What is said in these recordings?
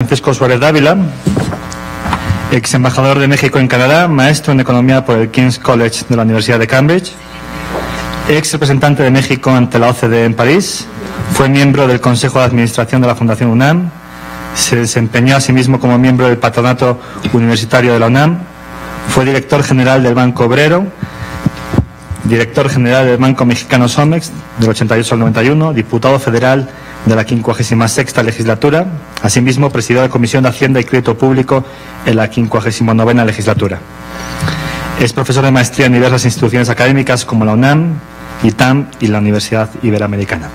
Francisco Suárez Dávila, ex embajador de México en Canadá, maestro en economía por el King's College de la Universidad de Cambridge, ex representante de México ante la OCDE en París, fue miembro del Consejo de Administración de la Fundación UNAM, se desempeñó asimismo como miembro del Patronato Universitario de la UNAM, fue director general del Banco Obrero, director general del Banco Mexicano Somex del 88 al 91, diputado federal de la 56ª legislatura. Asimismo, presidió la Comisión de Hacienda y Crédito Público en la 59ª legislatura. Es profesor de maestría en diversas instituciones académicas como la UNAM, ITAM y la Universidad Iberoamericana.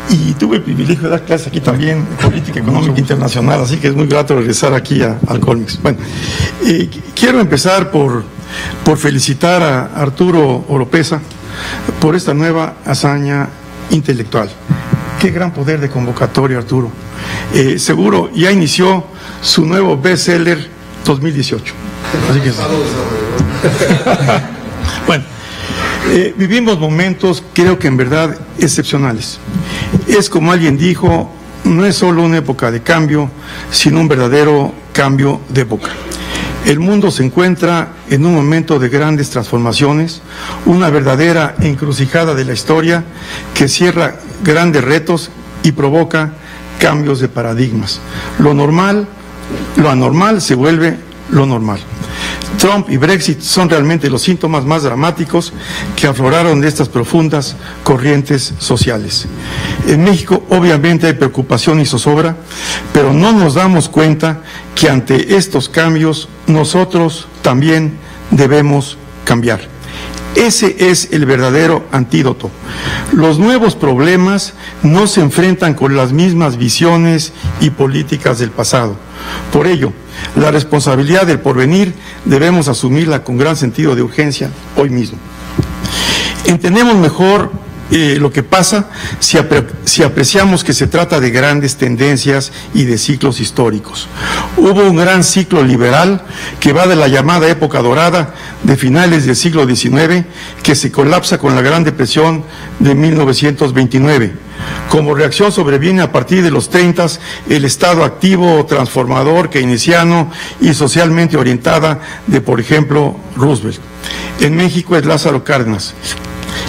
Y tuve el privilegio de dar clases aquí también de política económica internacional, así que es muy grato regresar aquí al Colmex. Bueno, quiero empezar por felicitar a Arturo Oropeza por esta nueva hazaña intelectual. Qué gran poder de convocatoria, Arturo. Seguro ya inició su nuevo bestseller 2018. Así que bueno, vivimos momentos, creo que en verdad excepcionales. Es como alguien dijo, no es solo una época de cambio, sino un verdadero cambio de época. El mundo se encuentra en un momento de grandes transformaciones, una verdadera encrucijada de la historia que cierra grandes retos y provoca cambios de paradigmas. Lo anormal se vuelve lo normal. Trump y Brexit son realmente los síntomas más dramáticos que afloraron de estas profundas corrientes sociales. En México obviamente hay preocupación y zozobra, pero no nos damos cuenta que ante estos cambios nosotros también debemos cambiar. Ese es el verdadero antídoto. Los nuevos problemas no se enfrentan con las mismas visiones y políticas del pasado. Por ello, la responsabilidad del porvenir debemos asumirla con gran sentido de urgencia hoy mismo. Entendemos mejor lo que pasa si apreciamos que se trata de grandes tendencias y de ciclos históricos. Hubo un gran ciclo liberal que va de la llamada época dorada de finales del siglo XIX, que se colapsa con la Gran Depresión de 1929. Como reacción sobreviene a partir de los 30 el estado activo, transformador, keynesiano y socialmente orientada de, por ejemplo, Roosevelt. En México es Lázaro Cárdenas.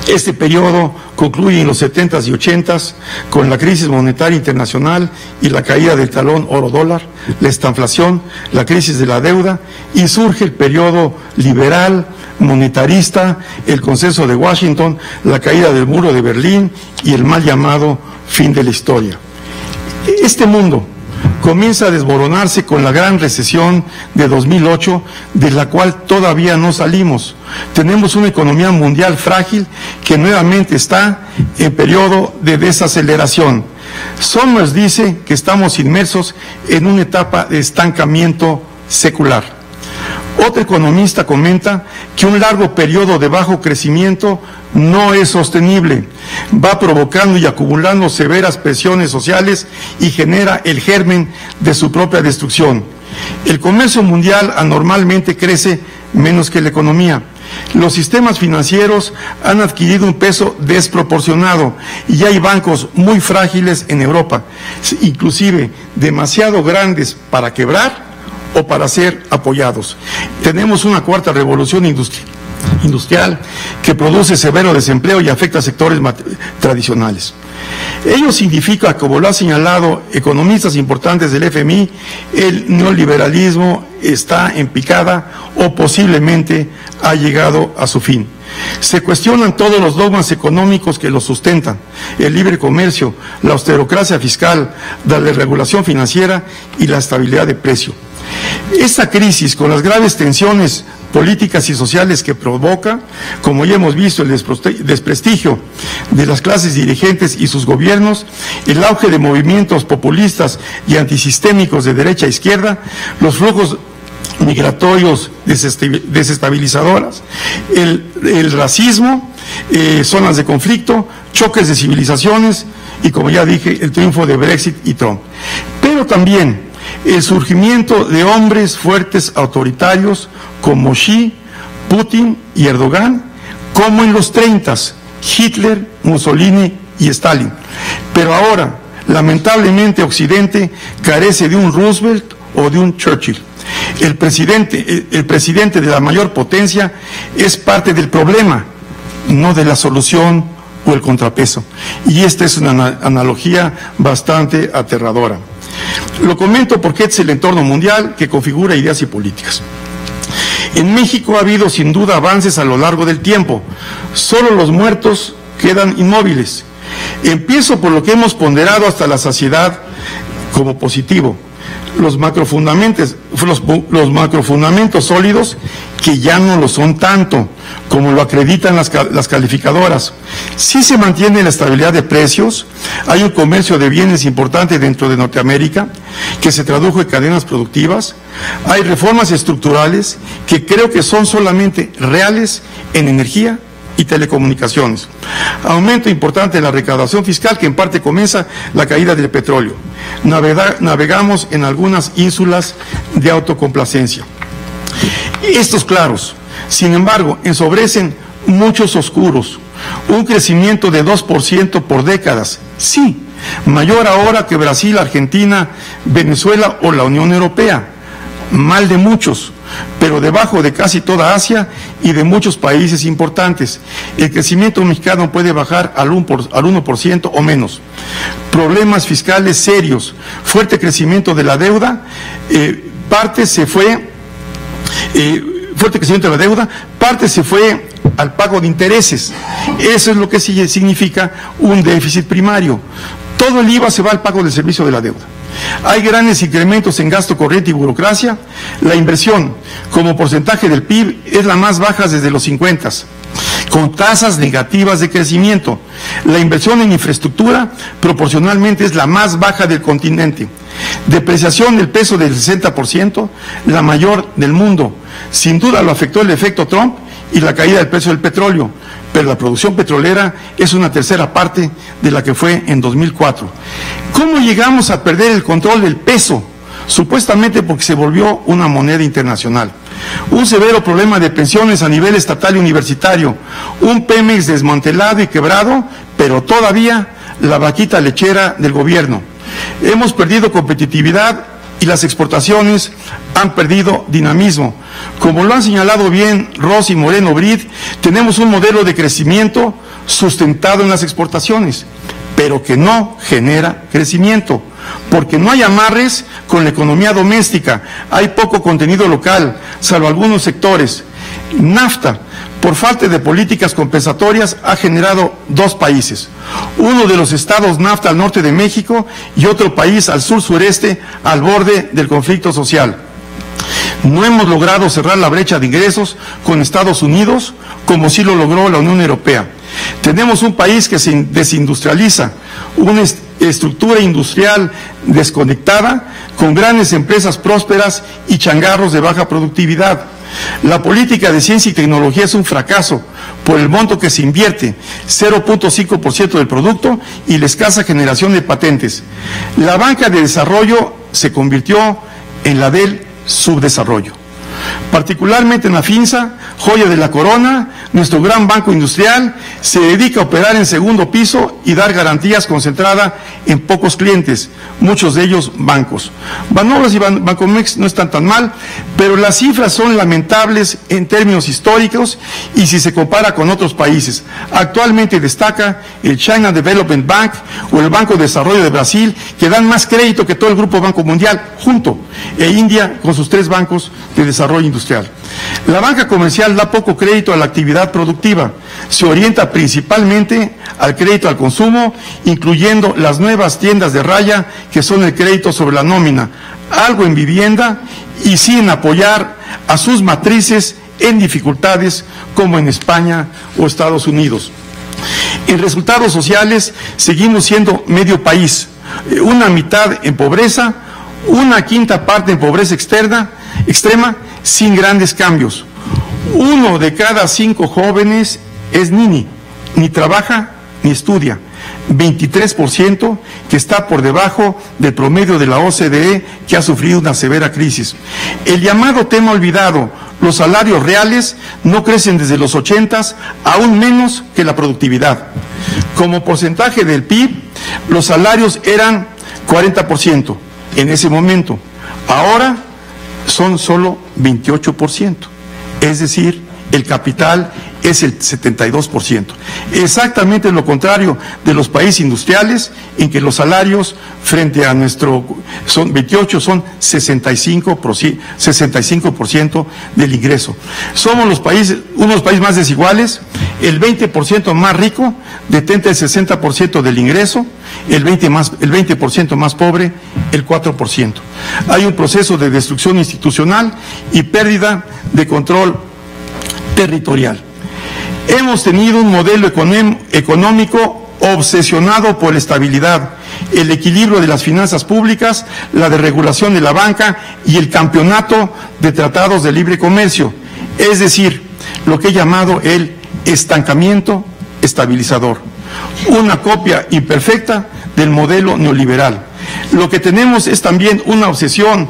Este periodo concluye en los 70s y 80s con la crisis monetaria internacional y la caída del talón oro-dólar, la estanflación, la crisis de la deuda, y surge el periodo liberal, monetarista, el consenso de Washington, la caída del muro de Berlín y el mal llamado fin de la historia. Este mundo comienza a desmoronarse con la gran recesión de 2008, de la cual todavía no salimos. Tenemos una economía mundial frágil que nuevamente está en periodo de desaceleración. Somers dice que estamos inmersos en una etapa de estancamiento secular. Otro economista comenta que un largo periodo de bajo crecimiento no es sostenible, va provocando y acumulando severas presiones sociales y genera el germen de su propia destrucción. El comercio mundial anormalmente crece menos que la economía. Los sistemas financieros han adquirido un peso desproporcionado y hay bancos muy frágiles en Europa, inclusive demasiado grandes para quebrar o para ser apoyados. Tenemos una cuarta revolución industrial que produce severo desempleo y afecta a sectores tradicionales. Ello significa, como lo han señalado economistas importantes del FMI, el neoliberalismo está en picada o posiblemente ha llegado a su fin. Se cuestionan todos los dogmas económicos que lo sustentan: el libre comercio, la austerocracia fiscal, la desregulación financiera y la estabilidad de precio. Esta crisis, con las graves tensiones políticas y sociales que provoca, como ya hemos visto, el desprestigio de las clases dirigentes y sus gobiernos, el auge de movimientos populistas y antisistémicos de derecha a izquierda, los flujos migratorios desestabilizadoras, el racismo, zonas de conflicto, choques de civilizaciones y, como ya dije, el triunfo de Brexit y Trump. Pero también el surgimiento de hombres fuertes autoritarios como Xi, Putin y Erdogan, como en los 30s, Hitler, Mussolini y Stalin. Pero ahora Lamentablemente, Occidente carece de un Roosevelt o de un Churchill. El presidente de la mayor potencia es parte del problema, no de la solución o el contrapeso. Y esta es una analogía bastante aterradora. Lo comento porque es el entorno mundial que configura ideas y políticas. En México ha habido sin duda avances a lo largo del tiempo. Solo los muertos quedan inmóviles. Empiezo por lo que hemos ponderado hasta la saciedad como positivo. Los macrofundamentos sólidos, que ya no lo son tanto, como lo acreditan las calificadoras. Sí se mantiene la estabilidad de precios, hay un comercio de bienes importante dentro de Norteamérica, que se tradujo en cadenas productivas, hay reformas estructurales que creo que son solamente reales en energía y telecomunicaciones. Aumento importante en la recaudación fiscal, que en parte comienza la caída del petróleo. Navegamos en algunas ínsulas de autocomplacencia. Estos claros, sin embargo, ensobrecen muchos oscuros. Un crecimiento de 2% por décadas, sí, mayor ahora que Brasil, Argentina, Venezuela o la Unión Europea. Mal de muchos, pero debajo de casi toda Asia y de muchos países importantes. El crecimiento mexicano puede bajar al 1% o menos. Problemas fiscales serios, fuerte crecimiento de la deuda, parte se fue al pago de intereses. Eso es lo que significa un déficit primario. Todo el IVA se va al pago del servicio de la deuda. Hay grandes incrementos en gasto corriente y burocracia. La inversión como porcentaje del PIB es la más baja desde los 50, con tasas negativas de crecimiento. La inversión en infraestructura proporcionalmente es la más baja del continente. Depreciación del peso del 60%, la mayor del mundo. Sin duda lo afectó el efecto Trump y la caída del precio del petróleo, pero la producción petrolera es una tercera parte de la que fue en 2004. ¿Cómo llegamos a perder el control del peso? Supuestamente porque se volvió una moneda internacional. Un severo problema de pensiones a nivel estatal y universitario, un Pemex desmantelado y quebrado, pero todavía la vaquita lechera del gobierno. Hemos perdido competitividad y las exportaciones han perdido dinamismo. Como lo han señalado bien Rosy Moreno Brid, tenemos un modelo de crecimiento sustentado en las exportaciones, pero que no genera crecimiento, porque no hay amarres con la economía doméstica, hay poco contenido local, salvo algunos sectores. NAFTA, por falta de políticas compensatorias, ha generado dos países, uno de los estados NAFTA al norte de México y otro país al sur-sureste, al borde del conflicto social. No hemos logrado cerrar la brecha de ingresos con Estados Unidos, como sí lo logró la Unión Europea. Tenemos un país que se desindustrializa, una estructura industrial desconectada, con grandes empresas prósperas y changarros de baja productividad. La política de ciencia y tecnología es un fracaso por el monto que se invierte, 0.5% del producto, y la escasa generación de patentes. La banca de desarrollo se convirtió en la del subdesarrollo. Particularmente en la FINSA, joya de la corona, nuestro gran banco industrial se dedica a operar en segundo piso y dar garantías concentrada en pocos clientes, muchos de ellos bancos. Banobras y Bancomex no están tan mal, pero las cifras son lamentables en términos históricos y si se compara con otros países. Actualmente destaca el China Development Bank o el Banco de Desarrollo de Brasil, que dan más crédito que todo el Grupo Banco Mundial junto, e India con sus 3 bancos de desarrollo industrial. La banca comercial da poco crédito a la actividad productiva, se orienta principalmente al crédito al consumo, incluyendo las nuevas tiendas de raya que son el crédito sobre la nómina, algo en vivienda y sin apoyar a sus matrices en dificultades como en España o Estados Unidos. En resultados sociales seguimos siendo medio país, una mitad en pobreza, una quinta parte en pobreza extrema, sin grandes cambios. 1 de cada 5 jóvenes es ni trabaja ni estudia. 23% que está por debajo del promedio de la OCDE, que ha sufrido una severa crisis. El llamado tema olvidado, los salarios reales no crecen desde los 80s, aún menos que la productividad. Como porcentaje del PIB, los salarios eran 40% en ese momento. Ahora son solo 28%. Es decir, el capital es el 72%. Exactamente lo contrario de los países industriales, en que los salarios frente a nuestro son 28, son 65% del ingreso. Somos uno de los países más desiguales. El 20% más rico detenta el 60% del ingreso, el 20% más pobre el 4%. Hay un proceso de destrucción institucional y pérdida de control territorial. Hemos tenido un modelo económico obsesionado por la estabilidad, el equilibrio de las finanzas públicas, la desregulación de la banca y el campeonato de tratados de libre comercio, es decir, lo que he llamado el estancamiento estabilizador, una copia imperfecta del modelo neoliberal. Lo que tenemos es también una obsesión,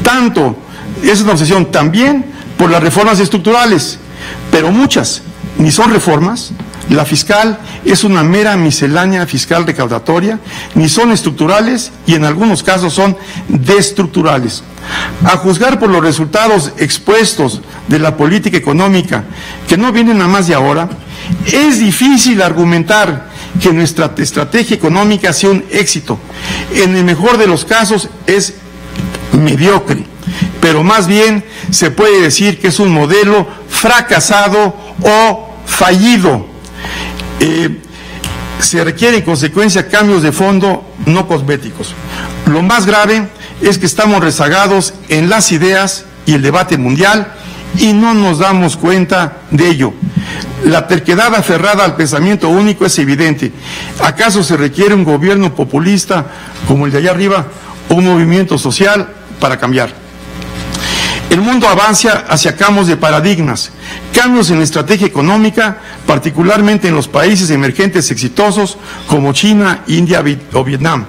también por las reformas estructurales, pero muchas ni son reformas. La fiscal es una mera miscelánea fiscal recaudatoria, ni son estructurales y en algunos casos son destructurales. A juzgar por los resultados expuestos de la política económica, que no vienen a más de ahora, es difícil argumentar que nuestra estrategia económica sea un éxito. En el mejor de los casos es mediocre, pero más bien se puede decir que es un modelo fracasado o fallido. Se requieren en consecuencia cambios de fondo, no cosméticos. Lo más grave es que estamos rezagados en las ideas y el debate mundial y no nos damos cuenta de ello. La terquedad aferrada al pensamiento único es evidente. ¿Acaso se requiere un gobierno populista como el de allá arriba o un movimiento social para cambiar? El mundo avanza hacia cambios de paradigmas, cambios en la estrategia económica, particularmente en los países emergentes exitosos como China, India o Vietnam,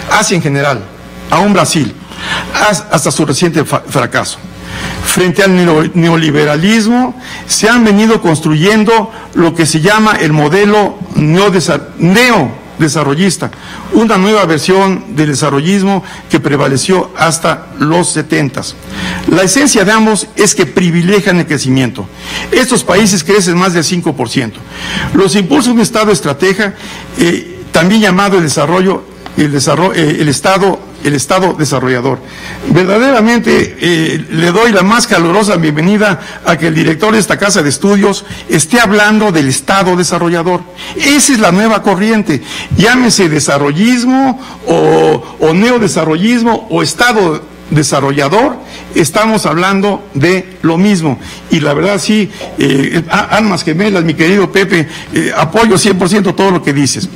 Asia en general, aún Brasil, hasta su reciente fracaso. Frente al neoliberalismo se han venido construyendo lo que se llama el modelo neodesarrollista, una nueva versión del desarrollismo que prevaleció hasta los 70s. La esencia de ambos es que privilegian el crecimiento. Estos países crecen más del 5%. Los impulsa un Estado estratega, también llamado el Estado desarrollador. Verdaderamente le doy la más calurosa bienvenida a que el director de esta casa de estudios esté hablando del Estado desarrollador. Esa es la nueva corriente. Llámese desarrollismo o neodesarrollismo o Estado desarrollador, estamos hablando de lo mismo. Y la verdad sí, almas gemelas, mi querido Pepe, apoyo 100% todo lo que dices.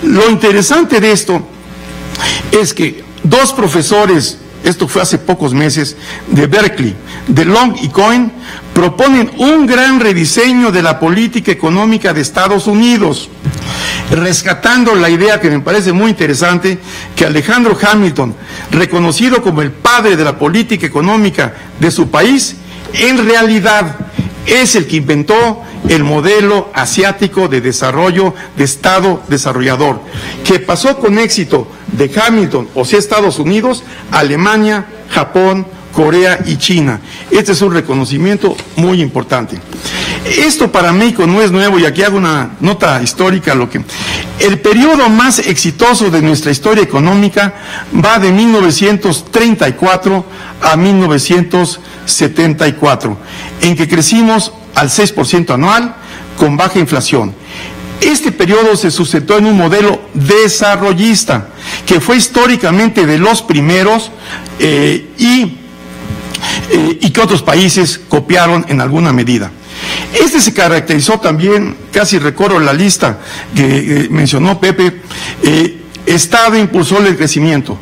Lo interesante de esto es que dos profesores, esto fue hace pocos meses, de Berkeley, de Long y Cohen, proponen un gran rediseño de la política económica de Estados Unidos, rescatando la idea que me parece muy interesante, que Alexander Hamilton, reconocido como el padre de la política económica de su país, en realidad es el que inventó el modelo asiático de desarrollo de Estado desarrollador, que pasó con éxito de Hamilton, o sea, Estados Unidos, Alemania, Japón, Corea y China. Este es un reconocimiento muy importante. Esto para México no es nuevo, y aquí hago una nota histórica. El periodo más exitoso de nuestra historia económica va de 1934 a 1974, en que crecimos al 6% anual con baja inflación. Este periodo se sustentó en un modelo desarrollista, que fue históricamente de los primeros y que otros países copiaron en alguna medida. Este se caracterizó también, casi recorro la lista que mencionó Pepe, Estado impulsor del crecimiento,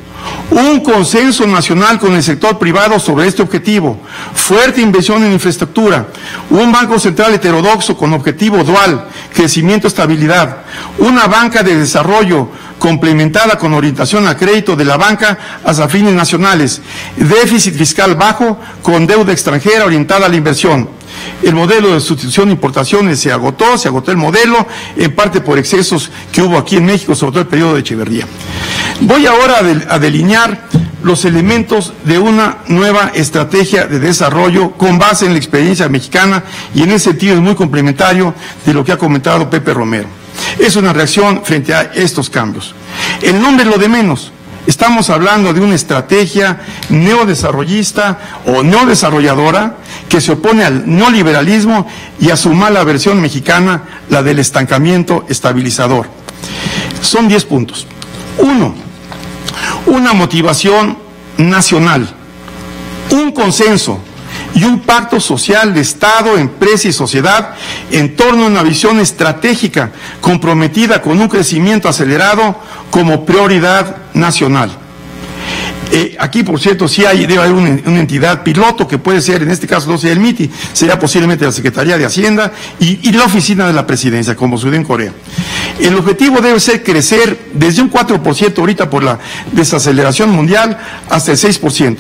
un consenso nacional con el sector privado sobre este objetivo, fuerte inversión en infraestructura, un banco central heterodoxo con objetivo dual crecimiento, estabilidad, una banca de desarrollo complementada con orientación a crédito de la banca hacia fines nacionales, déficit fiscal bajo con deuda extranjera orientada a la inversión. El modelo de sustitución de importaciones se agotó el modelo, en parte por excesos que hubo aquí en México, sobre todo el periodo de Echeverría. Voy ahora a delinear los elementos de una nueva estrategia de desarrollo con base en la experiencia mexicana, y en ese sentido es muy complementario de lo que ha comentado Pepe Romero. Es una reacción frente a estos cambios. El nombre es lo de menos. Estamos hablando de una estrategia neodesarrollista o neodesarrolladora que se opone al neoliberalismo y a su mala versión mexicana, la del estancamiento estabilizador. Son 10 puntos. 1. Una motivación nacional, un consenso y un pacto social de Estado, empresa y sociedad en torno a una visión estratégica comprometida con un crecimiento acelerado como prioridad nacional. Aquí, por cierto, sí debe haber una entidad piloto que puede ser, en este caso no sería el MITI, sería posiblemente la Secretaría de Hacienda y la Oficina de la Presidencia, como sucede en Corea. El objetivo debe ser crecer desde un 4% ahorita por la desaceleración mundial hasta el 6%.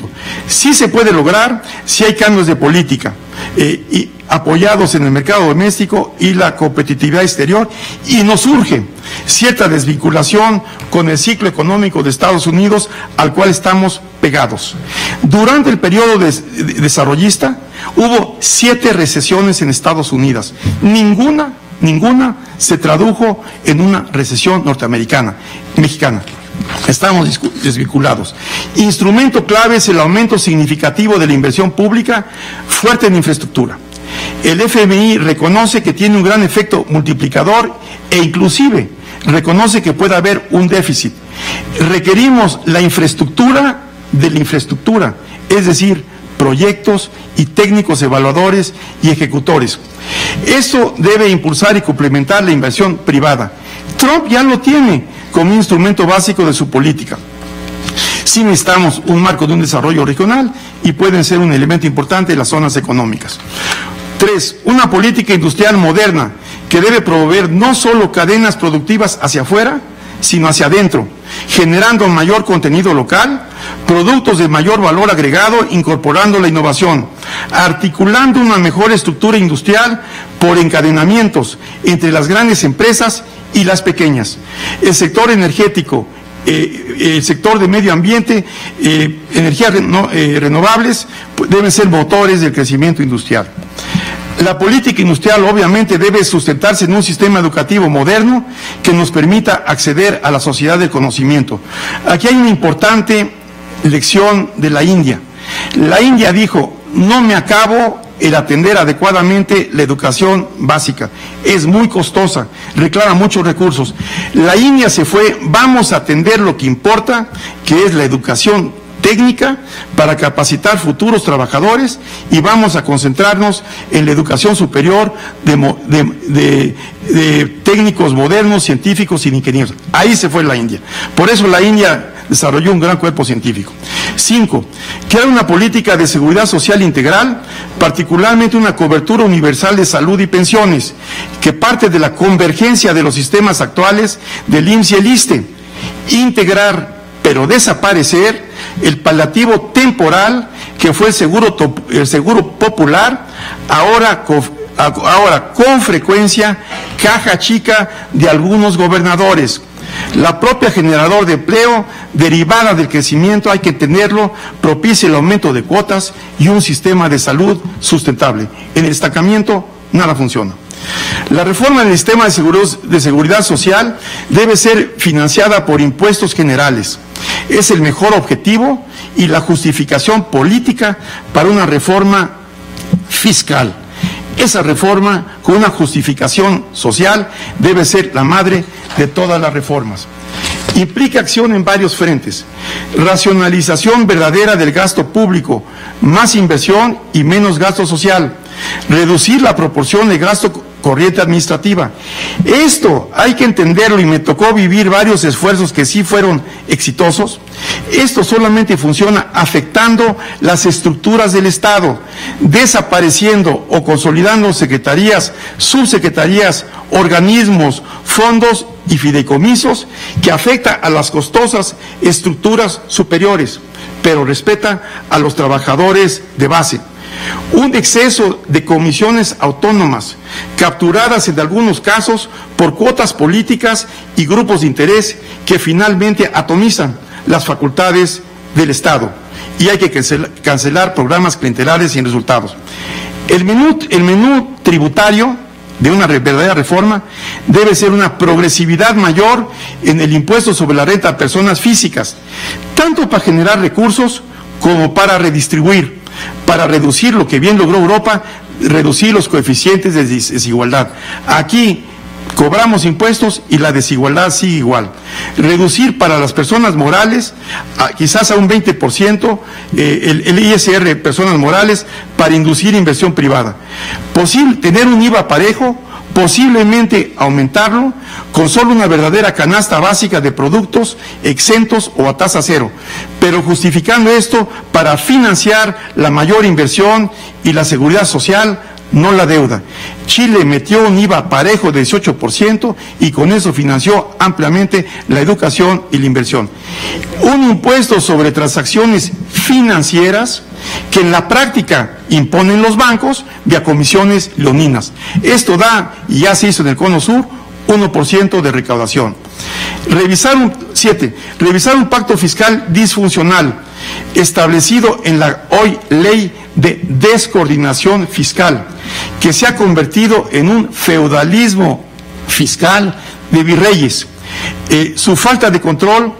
Sí se puede lograr si hay cambios de política y apoyados en el mercado doméstico y la competitividad exterior, y nos urge cierta desvinculación con el ciclo económico de Estados Unidos al cual estamos pegados. Durante el periodo desarrollista hubo 7 recesiones en Estados Unidos. Ninguna se tradujo en una recesión mexicana. Estamos desvinculados. Instrumento clave es el aumento significativo de la inversión pública fuerte en infraestructura. El FMI reconoce que tiene un gran efecto multiplicador e inclusive reconoce que puede haber un déficit. Requerimos la infraestructura de la infraestructura, es decir, proyectos y técnicos evaluadores y ejecutores. Eso debe impulsar y complementar la inversión privada. Trump ya lo tiene como instrumento básico de su política. Sí necesitamos un marco de un desarrollo regional y pueden ser un elemento importante de las zonas económicas. 3. Una política industrial moderna que debe promover no solo cadenas productivas hacia afuera, sino hacia adentro, generando mayor contenido local, productos de mayor valor agregado, incorporando la innovación, articulando una mejor estructura industrial por encadenamientos entre las grandes empresas y las pequeñas. El sector energético, el sector de medio ambiente, energías renovables deben ser motores del crecimiento industrial. La política industrial obviamente debe sustentarse en un sistema educativo moderno que nos permita acceder a la sociedad del conocimiento. Aquí hay una importante lección de la India. La India dijo: no me acabo el atender adecuadamente la educación básica. Es muy costosa, reclama muchos recursos. La India se fue: vamos a atender lo que importa, que es la educación técnica para capacitar futuros trabajadores, y vamos a concentrarnos en la educación superior de técnicos modernos, científicos y ingenieros. Ahí se fue la India. Por eso la India desarrolló un gran cuerpo científico. 5. Crear una política de seguridad social integral, particularmente una cobertura universal de salud y pensiones, que parte de la convergencia de los sistemas actuales del IMSS y el ISSSTE. Integrar, pero desaparecer, el paliativo temporal que fue el seguro popular, ahora con frecuencia caja chica de algunos gobernadores. La propia generador de empleo derivada del crecimiento, hay que tenerlo, propicia el aumento de cuotas y un sistema de salud sustentable. En el estancamiento nada funciona. La reforma del sistema de seguridad social debe ser financiada por impuestos generales. Es el mejor objetivo y la justificación política para una reforma fiscal. Esa reforma, con una justificación social, debe ser la madre de todas las reformas. Implica acción en varios frentes: racionalización verdadera del gasto público, más inversión y menos gasto social, reducir la proporción de gasto corriente administrativa. Esto hay que entenderlo, y me tocó vivir varios esfuerzos que sí fueron exitosos. Esto solamente funciona afectando las estructuras del Estado, desapareciendo o consolidando secretarías, subsecretarías, organismos, fondos y fideicomisos, que afecta a las costosas estructuras superiores, pero respeta a los trabajadores de base. Un exceso de comisiones autónomas, capturadas en algunos casos por cuotas políticas y grupos de interés que finalmente atomizan las facultades del Estado. Y hay que cancelar programas clientelares sin resultados. El menú tributario de una verdadera reforma debe ser una progresividad mayor en el impuesto sobre la renta a personas físicas, tanto para generar recursos como para redistribuir, para reducir lo que bien logró Europa, reducir los coeficientes de desigualdad. Aquí cobramos impuestos y la desigualdad sigue igual. Reducir para las personas morales, quizás a un 20%, el ISR, personas morales, para inducir inversión privada. Tener un IVA parejo, posiblemente aumentarlo, con solo una verdadera canasta básica de productos exentos o a tasa cero, pero justificando esto para financiar la mayor inversión y la seguridad social, no la deuda. Chile metió un IVA parejo de 18% y con eso financió ampliamente la educación y la inversión. Un impuesto sobre transacciones financieras que en la práctica imponen los bancos vía comisiones leoninas. Esto da, y ya se hizo en el Cono Sur, 1% de recaudación. Revisar un pacto fiscal disfuncional establecido en la hoy ley de descoordinación fiscal, que se ha convertido en un feudalismo fiscal de virreyes. Su falta de control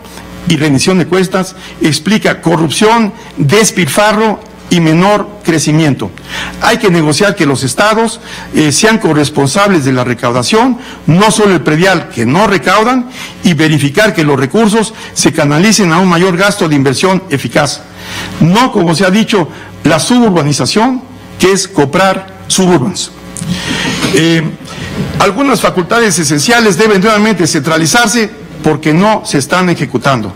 y rendición de cuentas explica corrupción, despilfarro y menor crecimiento. Hay que negociar que los estados sean corresponsables de la recaudación, no solo el predial, que no recaudan, y verificar que los recursos se canalicen a un mayor gasto de inversión eficaz. No, como se ha dicho, la suburbanización, que es comprar suburbans. Algunas facultades esenciales deben nuevamente centralizarse porque no se están ejecutando.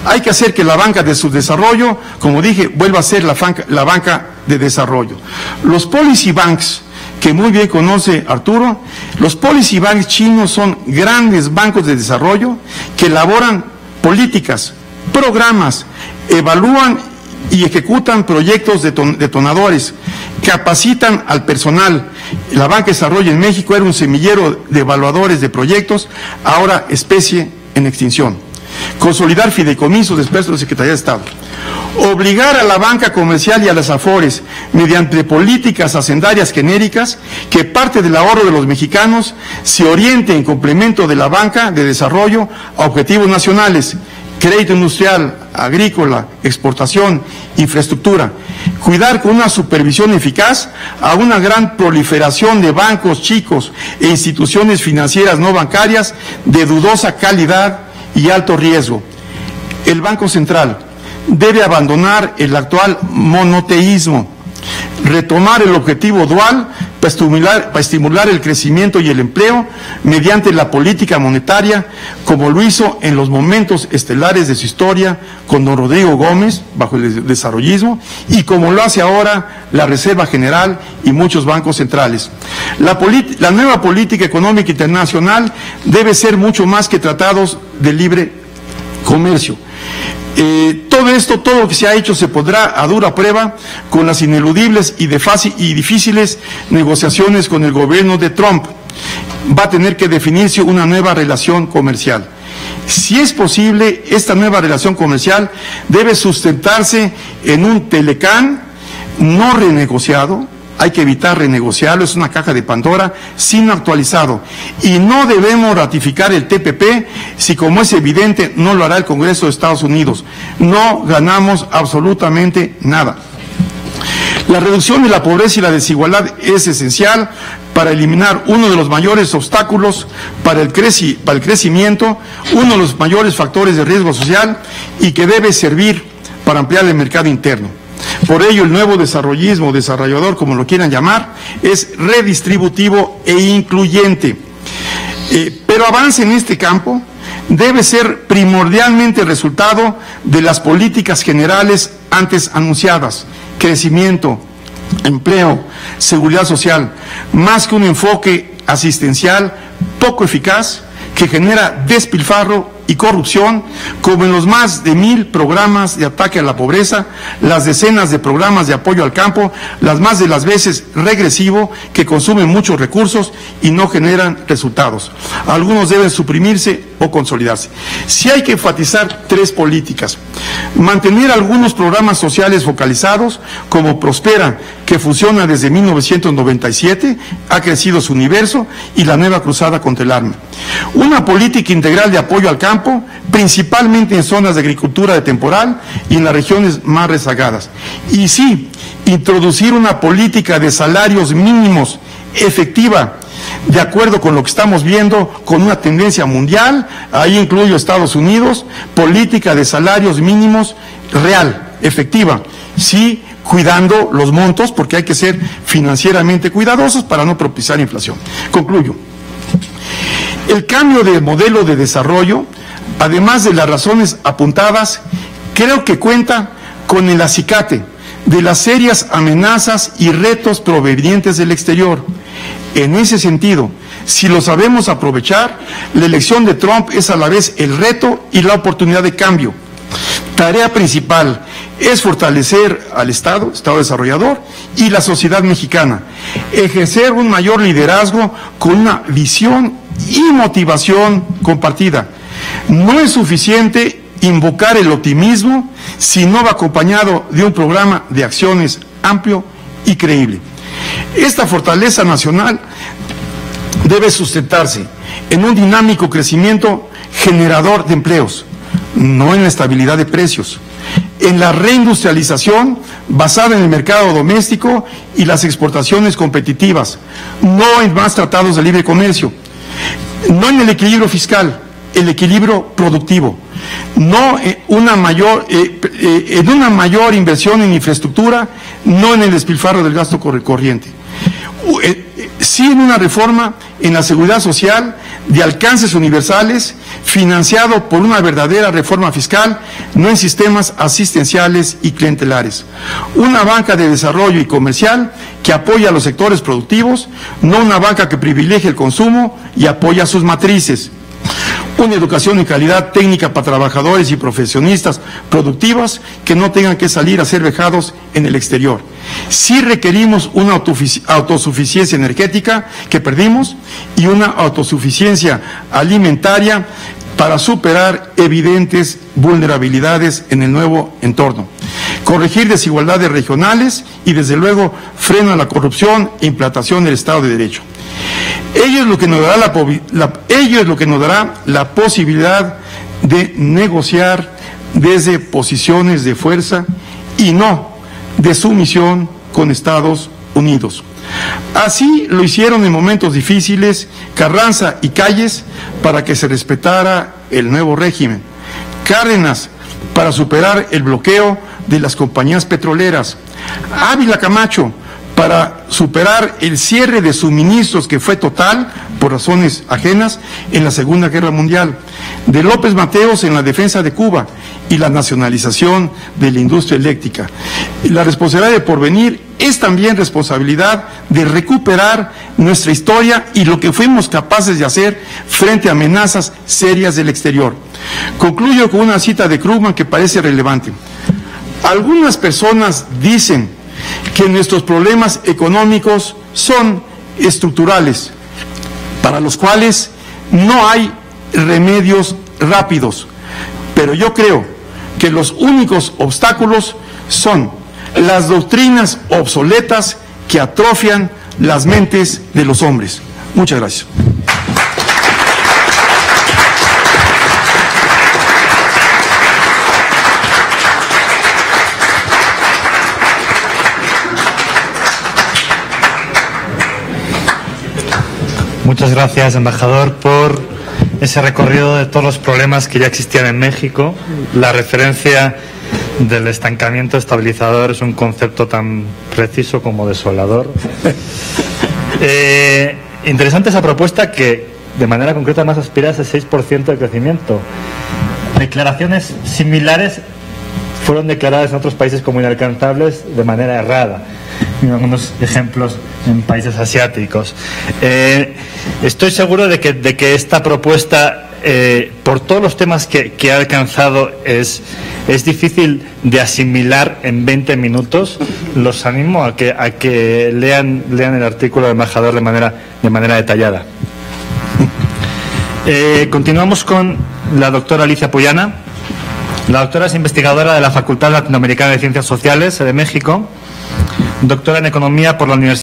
Hay que hacer que la banca de subdesarrollo, como dije, vuelva a ser la banca de desarrollo. Los policy banks, que muy bien conoce Arturo, los policy banks chinos son grandes bancos de desarrollo que elaboran políticas, programas, evalúan y ejecutan proyectos detonadores, capacitan al personal. La banca de desarrollo en México era un semillero de evaluadores de proyectos, ahora especie en extinción. Consolidar fideicomisos después de la Secretaría de Estado. Obligar a la banca comercial y a las AFORES, mediante políticas hacendarias genéricas, que parte del ahorro de los mexicanos se oriente en complemento de la banca de desarrollo a objetivos nacionales: crédito industrial, agrícola, exportación, infraestructura. Cuidar con una supervisión eficaz a una gran proliferación de bancos chicos e instituciones financieras no bancarias de dudosa calidad y alto riesgo. El Banco Central debe abandonar el actual monoteísmo, retomar el objetivo dual para estimular el crecimiento y el empleo mediante la política monetaria, como lo hizo en los momentos estelares de su historia con don Rodrigo Gómez, bajo el desarrollismo, y como lo hace ahora la Reserva General y muchos bancos centrales. La nueva política económica internacional debe ser mucho más que tratados de libre comercio. Todo lo que se ha hecho se pondrá a dura prueba con las ineludibles y difíciles negociaciones con el gobierno de Trump. Va a tener que definirse una nueva relación comercial. Si es posible, esta nueva relación comercial debe sustentarse en un Telecán no renegociado. Hay que evitar renegociarlo, es una caja de Pandora, sino actualizado. Y no debemos ratificar el TPP si, como es evidente, no lo hará el Congreso de Estados Unidos. No ganamos absolutamente nada. La reducción de la pobreza y la desigualdad es esencial para eliminar uno de los mayores obstáculos para el crecimiento, uno de los mayores factores de riesgo social, y que debe servir para ampliar el mercado interno. Por ello, el nuevo desarrollismo, desarrollador, como lo quieran llamar, es redistributivo e incluyente. Pero avance en este campo debe ser primordialmente resultado de las políticas generales antes anunciadas: crecimiento, empleo, seguridad social, más que un enfoque asistencial poco eficaz que genera despilfarro y corrupción, como en los más de 1000 programas de ataque a la pobreza, las decenas de programas de apoyo al campo, las más de las veces regresivo, que consumen muchos recursos y no generan resultados. Algunos deben suprimirse o consolidarse. Sí hay que enfatizar 3 políticas: mantener algunos programas sociales focalizados, como Prospera, que funciona desde 1997, ha crecido su universo, y la nueva cruzada contra el hambre. Una política integral de apoyo al campo, principalmente en zonas de agricultura de temporal y en las regiones más rezagadas. Y sí, introducir una política de salarios mínimos efectiva, de acuerdo con lo que estamos viendo, con una tendencia mundial, ahí incluyo Estados Unidos, política de salarios mínimos real, efectiva, sí, cuidando los montos, porque hay que ser financieramente cuidadosos para no propiciar inflación. Concluyo. El cambio de modelo de desarrollo, además de las razones apuntadas, creo que cuenta con el acicate de las serias amenazas y retos provenientes del exterior. En ese sentido, si lo sabemos aprovechar, la elección de Trump es a la vez el reto y la oportunidad de cambio. Tarea principal es fortalecer al Estado desarrollador y la sociedad mexicana, ejercer un mayor liderazgo con una visión y motivación compartida. No es suficiente invocar el optimismo si no va acompañado de un programa de acciones amplio y creíble. Esta fortaleza nacional debe sustentarse en un dinámico crecimiento generador de empleos, no en la estabilidad de precios, en la reindustrialización basada en el mercado doméstico y las exportaciones competitivas, no en más tratados de libre comercio, no en el equilibrio fiscal, el equilibrio productivo, no en una mayor inversión en infraestructura, no en el despilfarro del gasto corriente. Sí en una reforma en la seguridad social de alcances universales, financiado por una verdadera reforma fiscal, no en sistemas asistenciales y clientelares. Una banca de desarrollo y comercial que apoya a los sectores productivos, no una banca que privilegie el consumo y apoya a sus matrices. Una educación de calidad técnica para trabajadores y profesionistas productivas que no tengan que salir a ser vejados en el exterior. Sí requerimos una autosuficiencia energética que perdimos y una autosuficiencia alimentaria para superar evidentes vulnerabilidades en el nuevo entorno. Corregir desigualdades regionales y, desde luego, freno a la corrupción e implantación del Estado de Derecho. Ello es lo que nos dará la posibilidad de negociar desde posiciones de fuerza y no de sumisión con Estados Unidos. Así lo hicieron en momentos difíciles Carranza y Calles para que se respetara el nuevo régimen, Cárdenas para superar el bloqueo de las compañías petroleras, Ávila Camacho para superar el cierre de suministros que fue total por razones ajenas en la Segunda Guerra Mundial, de López Mateos en la defensa de Cuba y la nacionalización de la industria eléctrica. La responsabilidad de porvenir es también responsabilidad de recuperar nuestra historia y lo que fuimos capaces de hacer frente a amenazas serias del exterior. Concluyo con una cita de Krugman que parece relevante. Algunas personas dicen que nuestros problemas económicos son estructurales, para los cuales no hay remedios rápidos, pero yo creo que los únicos obstáculos son las doctrinas obsoletas que atrofian las mentes de los hombres. Muchas gracias. Muchas gracias, embajador, por ese recorrido de todos los problemas que ya existían en México, la referencia del estancamiento estabilizador es un concepto tan preciso como desolador. Interesante esa propuesta que de manera concreta más aspira a ese 6% de crecimiento. Declaraciones similares fueron declaradas en otros países como inalcanzables de manera errada. Algunos ejemplos en países asiáticos. Estoy seguro de que esta propuesta, por todos los temas que ha alcanzado, es difícil de asimilar en 20 minutos. Los animo a que lean el artículo del embajador de manera detallada. Continuamos con la doctora Alicia Puyana. La doctora es investigadora de la Facultad Latinoamericana de Ciencias Sociales de México, doctora en Economía por la Universidad